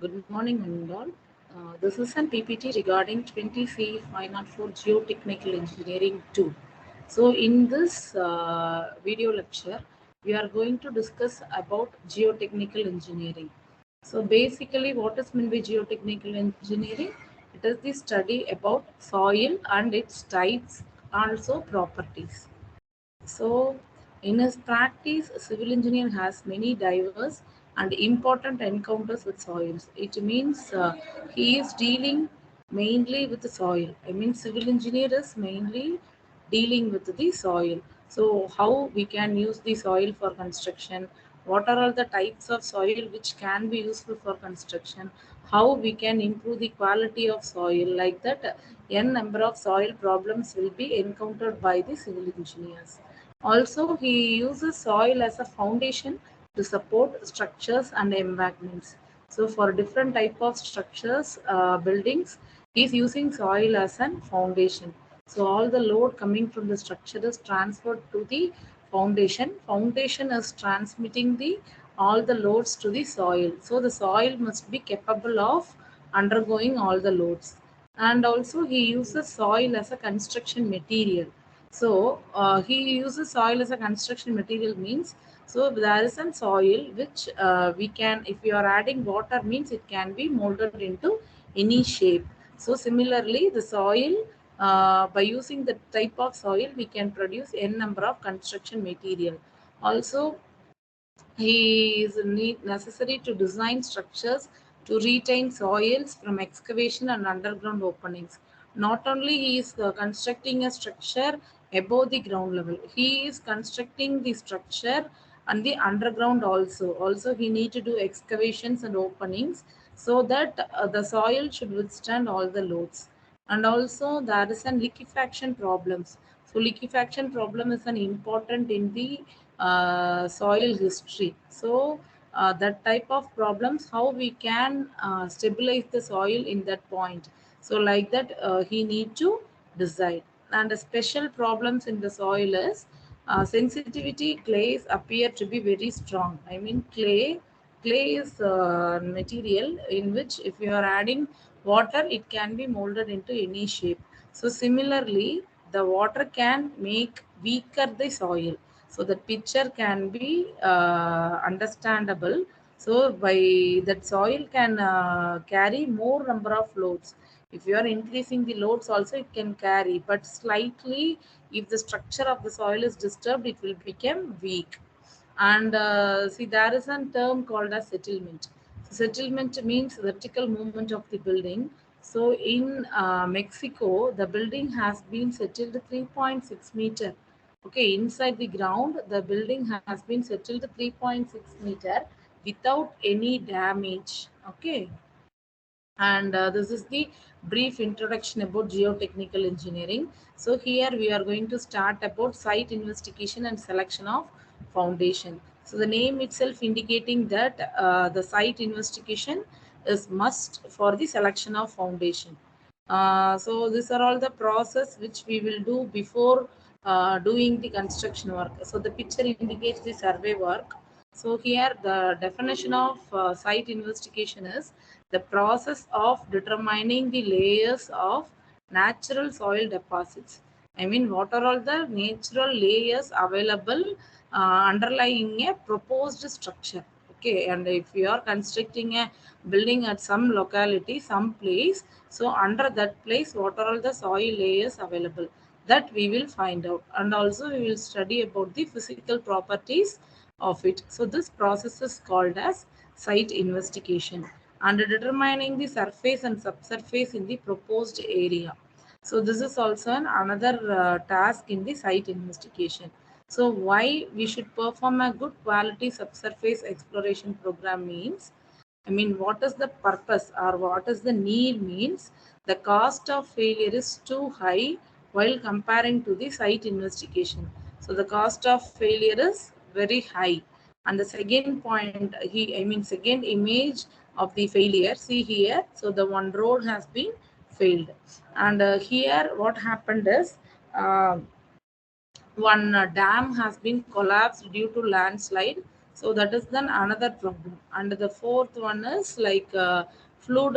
Good morning, and all. This is an PPT regarding 20C 504 Geotechnical Engineering 2. So, in this video lecture, we are going to discuss about geotechnical engineering. So, basically, what is meant by geotechnical engineering? It is the study about soil and its types, also properties. So, in his practice, a civil engineer has many diverse and important encounters with soils. It means he is dealing mainly with the soil. I mean, civil engineer is mainly dealing with the soil. So, how we can use the soil for construction? What are all the types of soil which can be useful for construction? How we can improve the quality of soil? Like that, n number of soil problems will be encountered by the civil engineers. Also, he uses soil as a foundation to support structures and embankments. So, for different type of structures, buildings, he is using soil as a foundation. So, all the load coming from the structure is transferred to the foundation. Foundation is transmitting the all the loads to the soil. So, the soil must be capable of undergoing all the loads. And also, he uses soil as a construction material. So he uses soil as a construction material means, so there is some soil which we can, if you are adding water means it can be molded into any shape. So similarly, the soil, by using the type of soil, we can produce n number of construction material. Also, he is necessary to design structures to retain soils from excavation and underground openings. Not only he is constructing a structure above the ground level, he is constructing the structure and the underground also. Also, he need to do excavations and openings so that the soil should withstand all the loads. And also there is an liquefaction problems. So liquefaction problem is an important in the soil history. So that type of problems, how we can stabilize the soil in that point. So like that, he need to decide. And the special problems in the soil is sensitivity. Clays appear to be very strong. I mean, clay is material in which if you are adding water, it can be molded into any shape. So similarly, the water can make weaker the soil, so the picture can be understandable. So by that, soil can carry more number of loads. If you are increasing the loads also, it can carry, but slightly, if the structure of the soil is disturbed, it will become weak. And see, there is a term called as settlement. Settlement means vertical movement of the building. So in Mexico, the building has been settled 3.6 meter. Okay, inside the ground, the building has been settled 3.6 meter without any damage. Okay, and this is the brief introduction about geotechnical engineering. So here we are going to start about site investigation and selection of foundation. So the name itself indicating that the site investigation is must for the selection of foundation. So these are all the process which we will do before doing the construction work. So the picture indicates the survey work. So here the definition of site investigation is the process of determining the layers of natural soil deposits. I mean, what are all the natural layers available underlying a proposed structure? Okay, and if you are constructing a building at some locality, some place, so under that place, what are all the soil layers available? That we will find out, and also we will study about the physical properties of it. So this process is called as site investigation, and determining the surface and subsurface in the proposed area. So this is also another task in the site investigation. So why we should perform a good quality subsurface exploration program means, I mean, what is the purpose or what is the need means, the cost of failure is too high while comparing to the site investigation. So the cost of failure is very high. And the second point, I mean, second image of the failure, see here. So the one road has been failed. And here what happened is, uh, one dam has been collapsed due to landslide. So that is then another problem. And the fourth one is like flood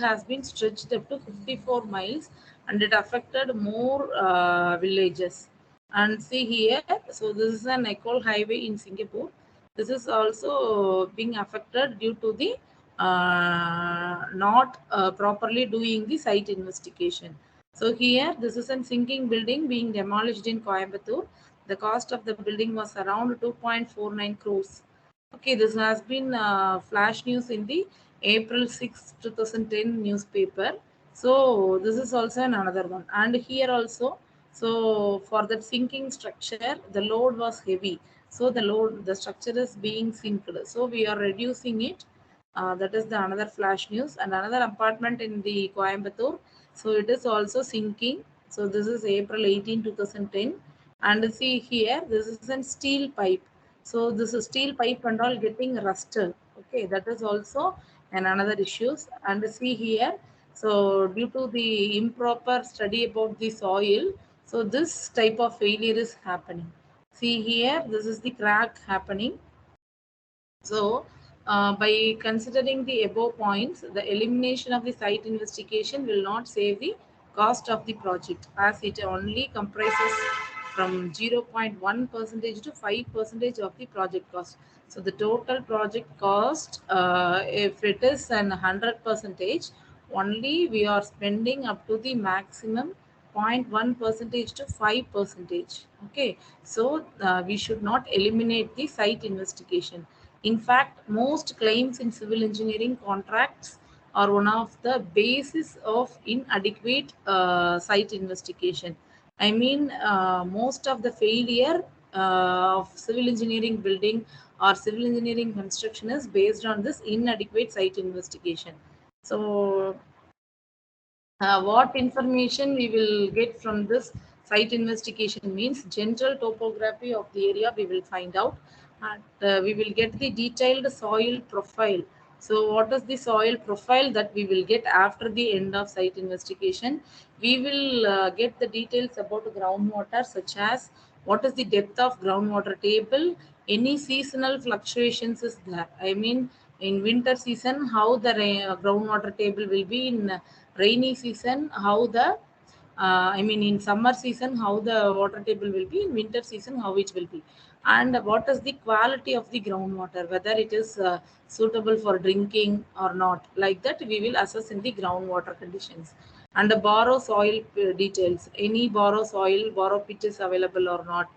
has been stretched up to 54 miles, and it affected more villages. And see here, so this is an Ecole highway in Singapore. This is also being affected due to the not properly doing the site investigation. So here, this is a sinking building being demolished in Coimbatore. The cost of the building was around 2.49 crores. Okay, this has been flash news in the April 6, 2010 newspaper. So this is also another one. And here also, so for that sinking structure, the load was heavy. So the structure is being sinked. So we are reducing it. That is the another flash news. And another apartment in the Coimbatore. So it is also sinking. So this is April 18, 2010. And see here, this is a steel pipe. So this is steel pipe and all getting rusted. Okay, that is also another issues. And see here, so due to the improper study about the soil, so this type of failure is happening. See here, this is the crack happening. So, by considering the above points, the elimination of the site investigation will not save the cost of the project, as it only comprises from 0.1 percentage to 5 percentage of the project cost. So, the total project cost, if it is an 100 percentage, only we are spending up to the maximum 0.1 percentage to 5 percentage. Okay, so we should not eliminate the site investigation. In fact, most claims in civil engineering contracts are one of the basis of inadequate site investigation. I mean, most of the failure of civil engineering building or civil engineering construction is based on this inadequate site investigation. So what information we will get from this site investigation means general topography of the area we will find out, and we will get the detailed soil profile. So what is the soil profile that we will get after the end of site investigation? We will get the details about groundwater, such as what is the depth of groundwater table, any seasonal fluctuations is there. I mean, in winter season, how the groundwater table will be. In rainy season, how the I mean, in summer season, how the water table will be. In winter season, how it will be. And what is the quality of the groundwater, whether it is suitable for drinking or not. Like that, we will assess in the groundwater conditions. And the borrow soil details. Any borrow soil, borrow pit is available or not.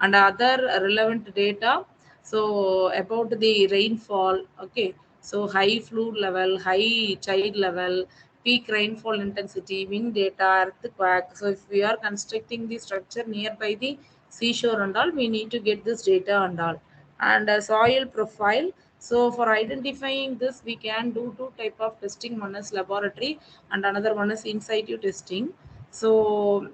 And other relevant data. So about the rainfall, okay. So high flood level, high tide level, peak rainfall intensity, wind data, earthquake. So if we are constructing the structure nearby the seashore and all, we need to get this data and all. And soil profile. So for identifying this, we can do two type of testing. One is laboratory and another one is in situ testing. So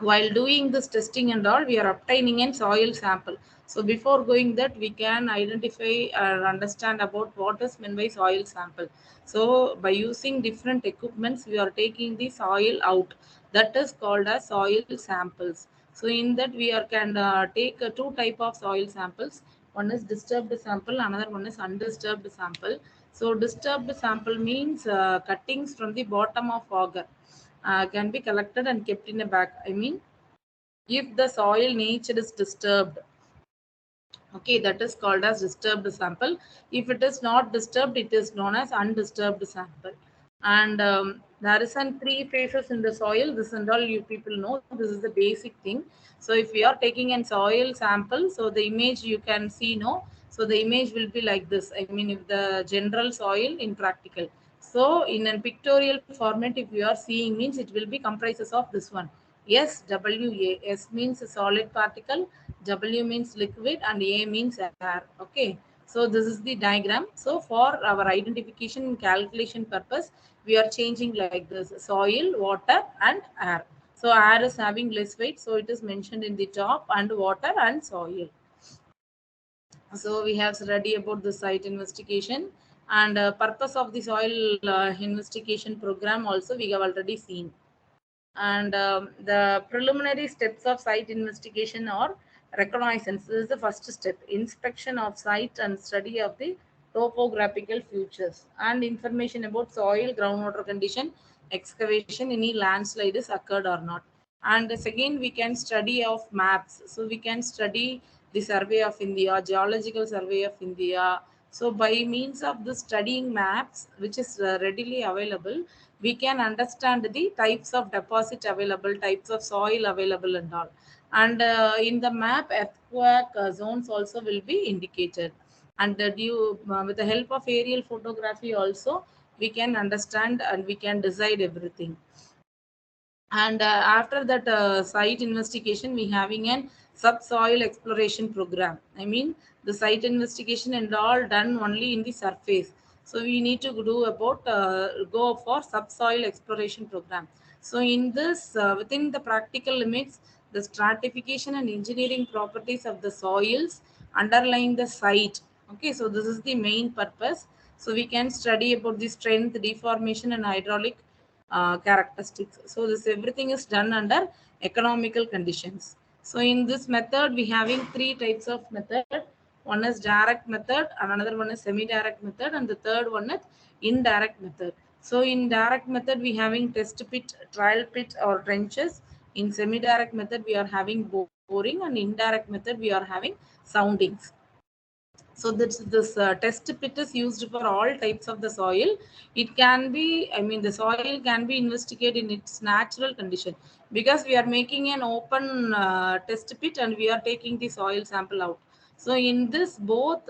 while doing this testing and all, we are obtaining a soil sample. So before going that, we can identify and understand about what is meant by soil sample. So by using different equipments, we are taking the soil out. That is called as soil samples. So in that, we are can take two type of soil samples. One is disturbed sample, another one is undisturbed sample. So disturbed sample means cuttings from the bottom of auger can be collected and kept in a bag. I mean, if the soil nature is disturbed, okay, that is called as disturbed sample. If it is not disturbed, it is known as undisturbed sample. And there is an three phases in the soil. This and all you people know. This is the basic thing. So if we are taking an soil sample, so the image you can see, no. So the image will be like this. I mean, if the general soil in practical. So in a pictorial format, if you are seeing means it will be comprises of this one. S, W, A. S means a solid particle, W means liquid, and A means air. Okay. So this is the diagram. So for our identification and calculation purpose, we are changing like this: soil, water, and air. So air is having less weight, so it is mentioned in the top, and water and soil. So we have studied about the site investigation, and purpose of the soil investigation program also we have already seen. And the preliminary steps of site investigation are reconnaissance. This is the first step. Inspection of site and study of the topographical features and information about soil, groundwater condition, excavation, any landslide is occurred or not. And the second, we can study of maps. So we can study the survey of India, geological survey of India. So by means of the studying maps, which is readily available, we can understand the types of deposit available, types of soil available and all. And in the map, earthquake zones also will be indicated. And with the help of aerial photography also, we can understand and we can decide everything. And after that site investigation, we having an subsoil exploration program. I mean, the site investigation and all done only in the surface. So we need to do about go for subsoil exploration program. So in this, within the practical limits, the stratification and engineering properties of the soils underlying the site. Okay, so this is the main purpose. So we can study about the strength, deformation and hydraulic characteristics. So this everything is done under economical conditions. So in this method, we having three types of method. One is direct method, and another one is semi-direct method, and the third one is indirect method. So in direct method, we having test pit, trial pit, or trenches. In semi-direct method, we are having boring, and indirect method, we are having soundings. So this test pit is used for all types of the soil. It can be, I mean, the soil can be investigated in its natural condition, because we are making an open test pit and we are taking the soil sample out. So in this, both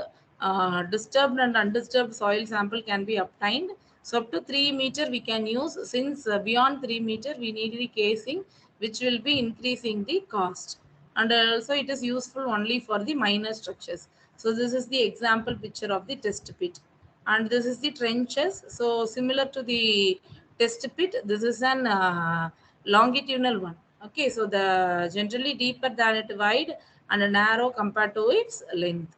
disturbed and undisturbed soil sample can be obtained. So up to 3 meter we can use. Since beyond 3 meter we need the casing, which will be increasing the cost. And also it is useful only for the minor structures. So this is the example picture of the test pit, and this is the trenches. So similar to the test pit, this is an longitudinal one. Okay, so the generally deeper than it wide and narrow compared to its length.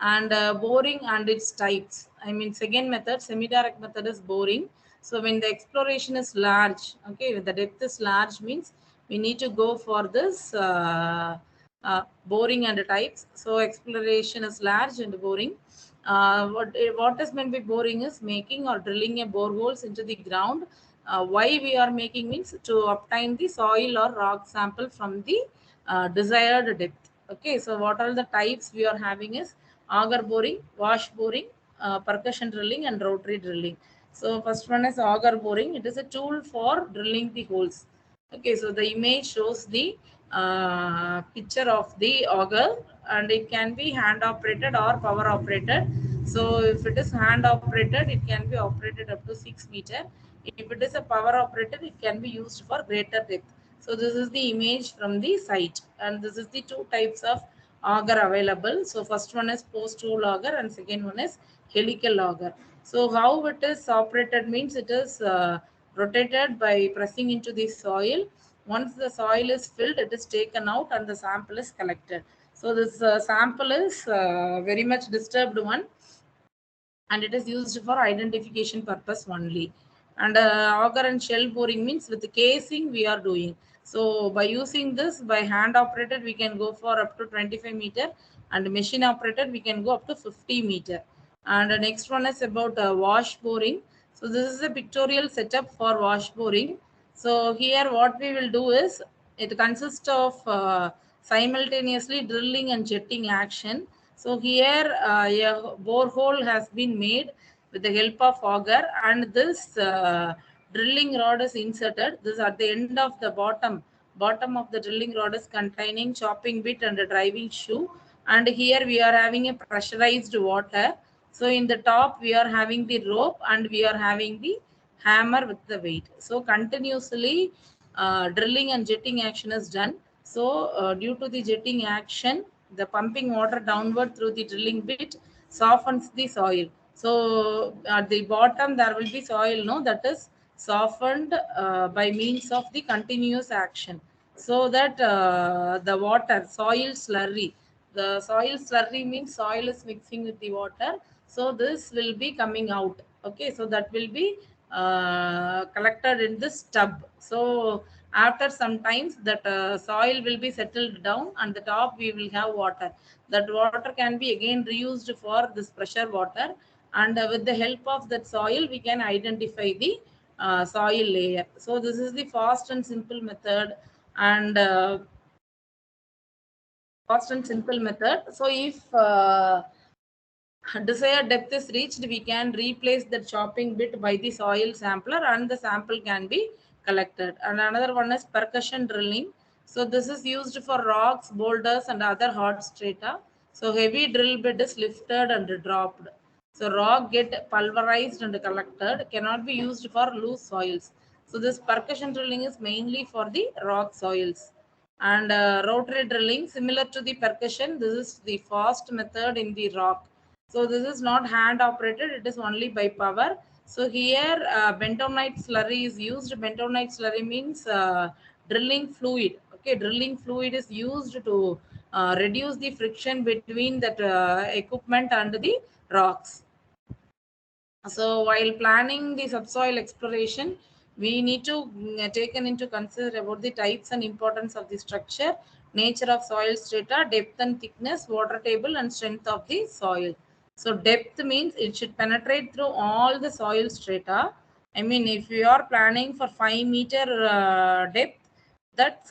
And boring and its types. I mean, second method, semi-direct method, is boring. So when the exploration is large, okay, when the depth is large means we need to go for this boring and types. So exploration is large and boring. What is meant by boring is making or drilling a boreholes into the ground. Why we are making means to obtain the soil or rock sample from the desired depth. Okay, so what are the types we are having is auger boring, wash boring, percussion drilling, and rotary drilling. So first one is auger boring. It is a tool for drilling the holes. Okay, so the image shows the picture of the auger, and it can be hand operated or power operated. So if it is hand operated, it can be operated up to 6 meter. If it is a power operated, it can be used for greater depth. So this is the image from the site, and this is the two types of auger available. So first one is post hole auger, and second one is helical auger. So how it is operated means it is rotated by pressing into the soil. Once the soil is filled, it is taken out and the sample is collected. So this sample is very much disturbed one, and it is used for identification purpose only. And auger and shell boring means with the casing we are doing. So by using this, by hand operated, we can go for up to 25 meter, and machine operated we can go up to 50 meter. And the next one is about wash boring. So this is a pictorial setup for wash boring. So here what we will do is, it consists of simultaneously drilling and jetting action. So here a borehole has been made with the help of auger, and this drilling rod is inserted. This at the end of the bottom of the drilling rod is containing chopping bit and a driving shoe. And here we are having a pressurized water. So in the top we are having the rope, and we are having the hammer with the weight. So continuously drilling and jetting action is done. So due to the jetting action, the pumping water downward through the drilling bit softens the soil. So at the bottom there will be soil, no, that is softened by means of the continuous action. So that the water, soil slurry, the soil slurry means soil is mixing with the water. So this will be coming out. Okay, so that will be collected in this tub. So After some times that soil will be settled down, and the top we will have water. That water can be again reused for this pressure water, and with the help of that soil we can identify the soil layer. So this is the fast and simple method, and so if desired depth is reached, we can replace the chopping bit by the soil sampler, and the sample can be collected. And another one is percussion drilling. So this is used for rocks, boulders, and other hard strata. So heavy drill bit is lifted and dropped. So rock get pulverized and collected, cannot be used for loose soils. So this percussion drilling is mainly for the rock soils. And rotary drilling, similar to the percussion, this is the fast method in the rock. So this is not hand operated, it is only by power. So here bentonite slurry is used. Bentonite slurry means drilling fluid. Okay, drilling fluid is used to reduce the friction between that equipment and the rocks. So while planning the subsoil exploration, we need to take into consider about the types and importance of the structure, nature of soil strata, depth and thickness, water table, and strength of the soil. So depth means it should penetrate through all the soil strata. I mean, if you are planning for 5-meter depth, that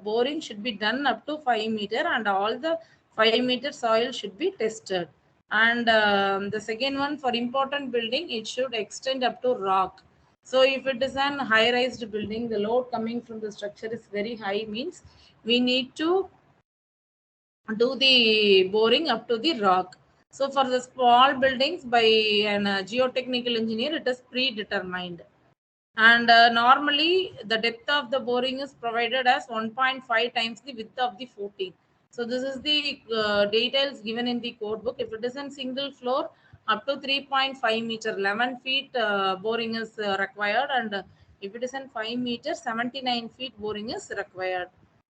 boring should be done up to 5 meter, and all the 5-meter soil should be tested. And the second one, for important building, it should extend up to rock. So if it is an high raised building, the load coming from the structure is very high, means we need to do the boring up to the rock. So for the small buildings, by an geotechnical engineer, it is predetermined. And normally the depth of the boring is provided as 1.5 times the width of the footing. So this is the details given in the code book. If it is in single floor, up to 3.5 meter, 11 feet boring is required, and if it is in 5 meters, 79 feet boring is required.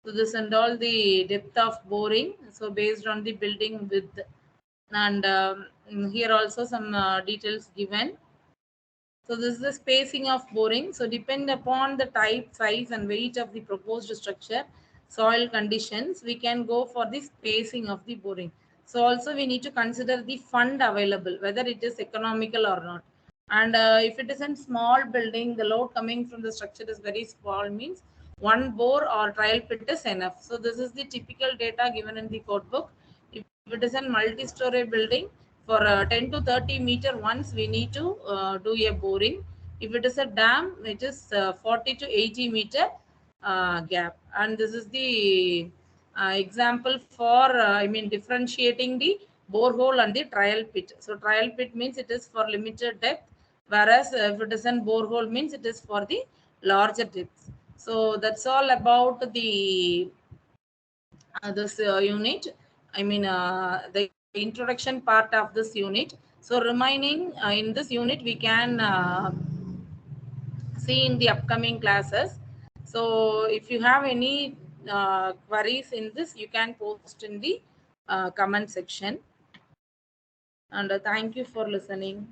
So this and all the depth of boring, so based on the building width. And here also some details given. So this is the spacing of boring. So depend upon the type, size, and weight of the proposed structure, soil conditions, we can go for the spacing of the boring. So also we need to consider the fund available, whether it is economical or not. And if it is in small building, the load coming from the structure is very small, means one bore or trial pit is enough. So this is the typical data given in the code book. If it is a multi-story building, for 10 to 30 meter once we need to do a boring. If it is a dam, it is 40 to 80 meter gap. And this is the example for I mean differentiating the borehole and the trial pit. So trial pit means it is for limited depth, whereas if it is a borehole means it is for the larger depth. So that's all about the this unit. I mean the introduction part of this unit. So remaining in this unit we can see in the upcoming classes. So if you have any queries in this, you can post in the comment section. And thank you for listening.